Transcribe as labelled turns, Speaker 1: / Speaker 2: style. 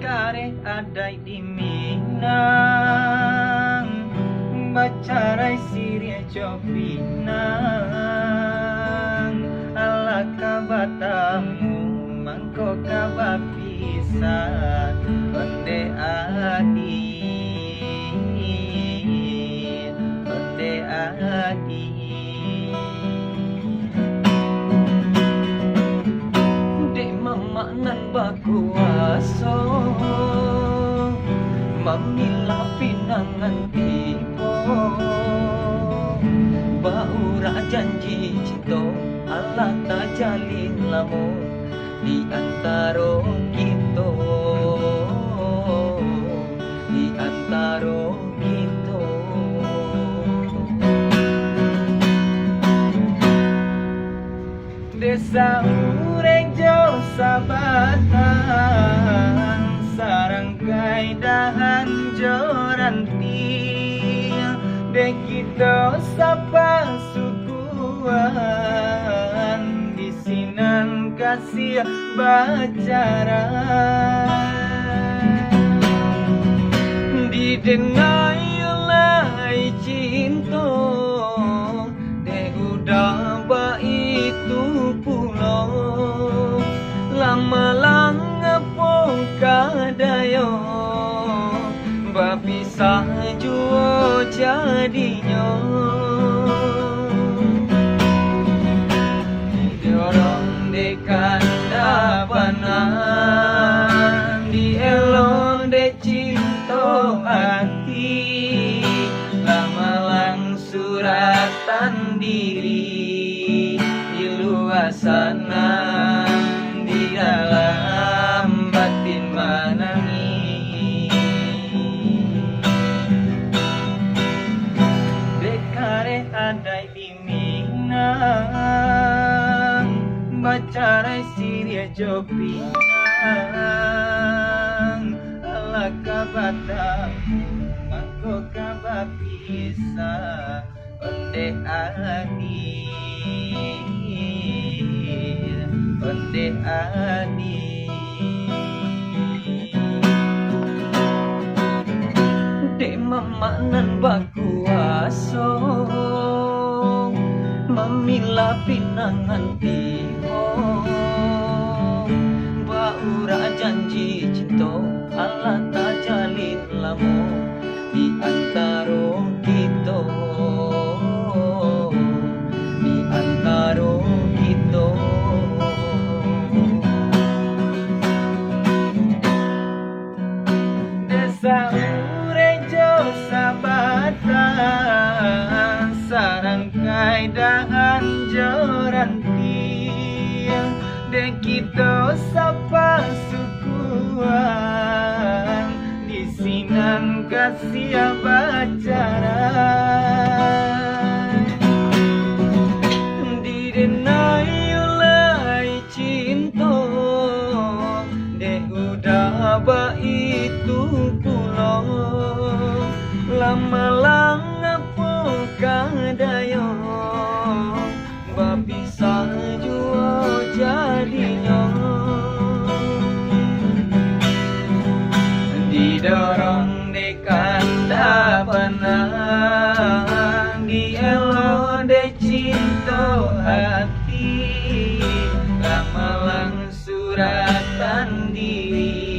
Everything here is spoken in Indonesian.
Speaker 1: Dekare adai di Minang, bacarai siria jopinang, ala kabatamu mangko kabapisa onde adi, onde adi. Dek mama nan bakuaso mamilah pinangan tibo, baura janji cinta Allah tak jalin lamu di antara kita, di antara kita. Desa ureng jauh sabatan, sarang kaidahan joranti, dek kita sapa sukuan, di sinan kasih bacaran, didenai oleh cinta, dek udah itu pulau lama langgapo kadayo babisa juo jadinya dorong de kanda panan di elon de cinta hati lama lang suratan diri sana di dalam batin menangis. Dekare adai di Minang, bacarai siria jopinang, ala kabatamu mangko kabapisa onde adi, onde adi. Dek mama nan bakuaso mamilah pinangan tiho, baura janji cinta Allah tak jalin lamu di antara kita, di antara kita. Desa urejo sabatan, sarang kaidahan joranti, dek kita sapa sukuan, di sinan kasih bacaran, didenai oleh cinta, dek udah itu pulau lama langgapo kadayo babisa juo jadinya didorong de kanda panang di elo de cinta hati lama lang suratan diri